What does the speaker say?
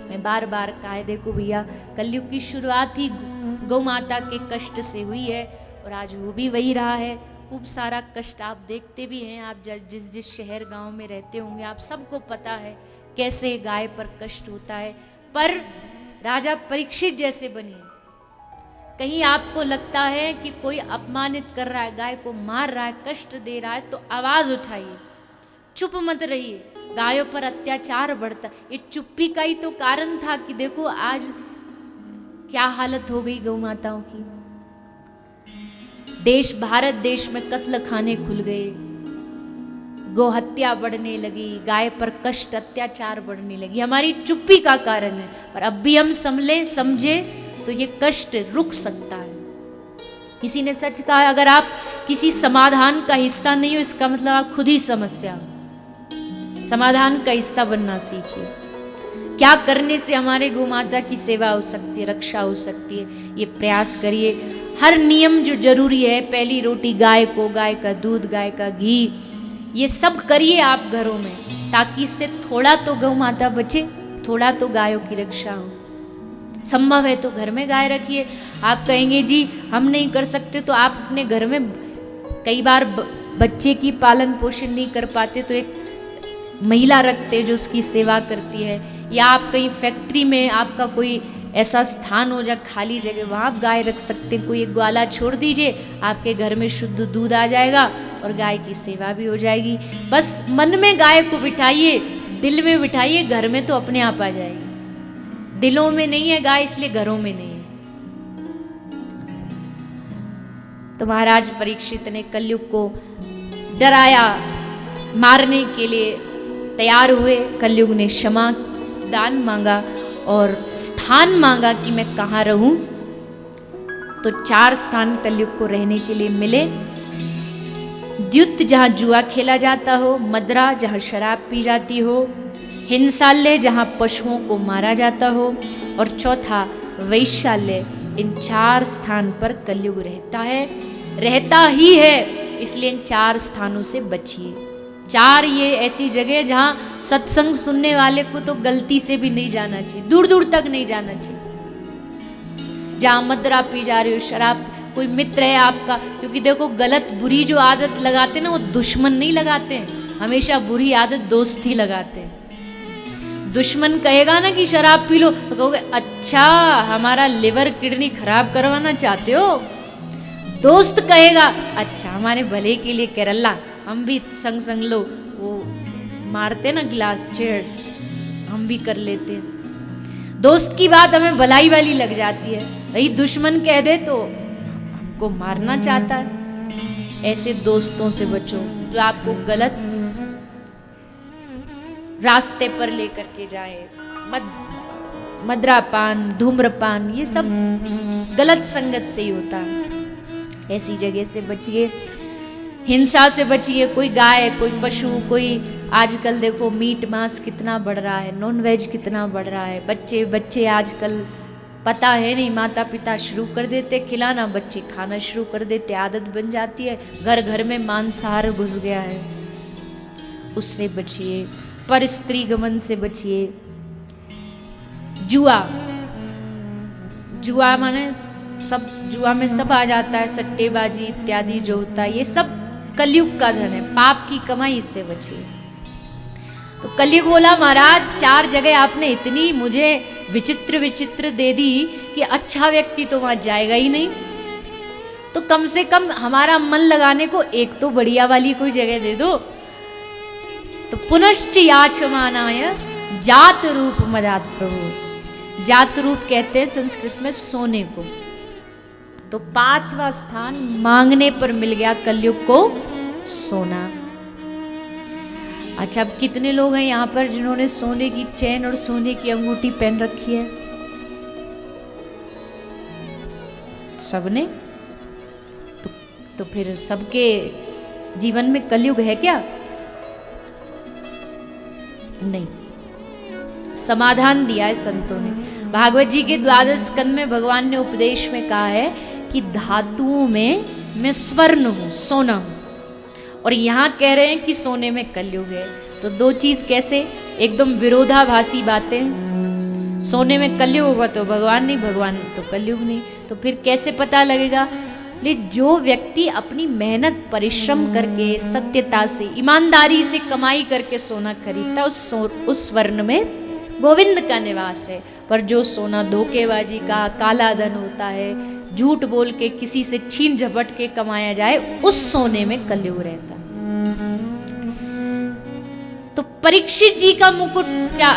मैं बार बार कहा है, देखो भैया कलयुग की शुरुआत ही गौ माता के कष्ट से हुई है और आज वो भी वही रहा है। खूब सारा कष्ट आप देखते भी हैं, आप जिस जिस शहर गांव में रहते होंगे आप सबको पता है कैसे गाय पर कष्ट होता है। पर राजा परीक्षित जैसे बनिए, कहीं आपको लगता है कि कोई अपमानित कर रहा है, गाय को मार रहा है, कष्ट दे रहा है, तो आवाज उठाइए, चुप मत रहिए। गायों पर अत्याचार बढ़ता, ये चुप्पी का ही तो कारण था कि देखो आज क्या हालत हो गई गौ माताओं की। देश भारत देश में कत्ल खाने खुल गए, गौ हत्या बढ़ने लगी, गाय पर कष्ट अत्याचार बढ़ने लगी, हमारी चुप्पी का कारण है। पर अब भी हम समझे तो ये कष्ट रुक सकता है। किसी ने सच कहा है, अगर आप किसी समाधान का हिस्सा नहीं हो इसका मतलब आप खुद ही समस्या हो। समाधान का हिस्सा बनना सीखिए। क्या करने से हमारे गौ माता की सेवा हो सकती है, रक्षा हो सकती है, ये प्रयास करिए। हर नियम जो जरूरी है, पहली रोटी गाय को, गाय का दूध, गाय का घी, ये सब करिए आप घरों में, ताकि इससे थोड़ा तो गौ माता बचे, थोड़ा तो गायों की रक्षा हो। संभव है तो घर में गाय रखिए। आप कहेंगे जी हम नहीं कर सकते, तो आप अपने घर में कई बार बच्चे की पालन पोषण नहीं कर पाते तो एक महिला रखते जो उसकी सेवा करती है, या आप कहीं फैक्ट्री में आपका कोई ऐसा स्थान हो जा खाली जगह, वहाँ आप गाय रख सकते हैं। कोई एक ग्वाला छोड़ दीजिए, आपके घर में शुद्ध दूध आ जाएगा और गाय की सेवा भी हो जाएगी। बस मन में गाय को बिठाइए, दिल में बिठाइए, घर में तो अपने आप आ जाएगी। दिलों में नहीं है गाय, इसलिए घरों में नहीं है। तो महाराज परीक्षित ने कलयुग को डराया, मारने के लिए तैयार हुए। कलयुग ने क्षमा दान मांगा और स्थान मांगा कि मैं कहाँ रहूं। तो 4 स्थान कलयुग को रहने के लिए मिले। द्युत जहाँ जुआ खेला जाता हो, मदरा जहाँ शराब पी जाती हो, हिंसालय जहाँ पशुओं को मारा जाता हो, और चौथा वैशाल्य। इन 4 स्थान पर कलयुग रहता है, रहता ही है, इसलिए इन 4 स्थानों से बचिए। 4 ये ऐसी जगह जहाँ सत्संग सुनने वाले को तो गलती से भी नहीं जाना चाहिए, दूर दूर तक नहीं जाना चाहिए। जहाँ मदरा पी जा रही हो, शराब, कोई मित्र है आपका, क्योंकि देखो गलत बुरी जो आदत लगाते ना वो दुश्मन नहीं लगाते हैं, हमेशा बुरी आदत दोस्त ही लगाते हैं। दुश्मन कहेगा ना कि शराब पी लो तो कहोगे अच्छा हमारा लिवर किडनी खराब करवाना चाहते हो। दोस्त कहेगा अच्छा हमारे भले के लिए केरला, हम भी संग संग लो, वो मारते ना गिलास, चेयर्स, हम भी कर लेते हैं। दोस्त की बात हमें भलाई वाली लग जाती है, वही दुश्मन कह दे तो हमको मारना चाहता है। ऐसे दोस्तों से बचो जो आपको गलत रास्ते पर लेकर के जाए। मदरापान, धूम्रपान, ये सब गलत संगत से ही होता है। ऐसी जगह से बचिए, हिंसा से बचिए। कोई गाय, कोई पशु, कोई आजकल देखो मीट मांस कितना बढ़ रहा है, नॉन वेज कितना बढ़ रहा है। बच्चे आजकल पता है नहीं, माता पिता शुरू कर देते खिलाना, बच्चे खाना शुरू कर देते, आदत बन जाती है। घर घर में मांसाहार घुस गया है, उससे बचिए। पर स्त्री गमन से बचिए। जुआ माने सब, जुआ में सब आ जाता है, सट्टेबाजी इत्यादि जो होता है, ये सब कलयुग का धन है, पाप की कमाई, इससे बचिए। तो कलयुग बोला महाराज 4 जगह आपने इतनी मुझे विचित्र विचित्र दे दी कि अच्छा व्यक्ति तो वहां जाएगा ही नहीं, तो कम से कम हमारा मन लगाने को एक तो बढ़िया वाली कोई जगह दे दो। तो पुनश्च याचमानाय जात रूप मदात प्रभु। जात रूप कहते हैं संस्कृत में सोने को। तो 5वां स्थान मांगने पर मिल गया कलयुग को, सोना। अच्छा अब कितने लोग हैं यहाँ पर जिन्होंने सोने की चेन और सोने की अंगूठी पहन रखी है? सबने? तो फिर सबके जीवन में कलयुग है क्या? नहीं। समाधान दिया है संतों ने। भागवत जी के 12 स्कंद में भगवान ने उपदेश में कहा है कि धातुओं में मैं स्वर्ण हूं, सोना हूं, और यहां कह रहे हैं कि सोने में कलयुग है। तो 2 चीज कैसे? एकदम विरोधाभासी बातें। सोने में कलयुग होगा तो भगवान नहीं, भगवान तो कलयुग नहीं। तो फिर कैसे पता लगेगा? जो व्यक्ति अपनी मेहनत परिश्रम करके सत्यता से ईमानदारी से कमाई करके सोना खरीदता उस स्वर्ण में गोविंद का निवास है। पर जो सोना धोखेबाजी का काला धन होता है, झूठ बोल के किसी से छीन झपट के कमाया जाए, उस सोने में कलयुग रहता है। तो परीक्षित जी का मुकुट क्या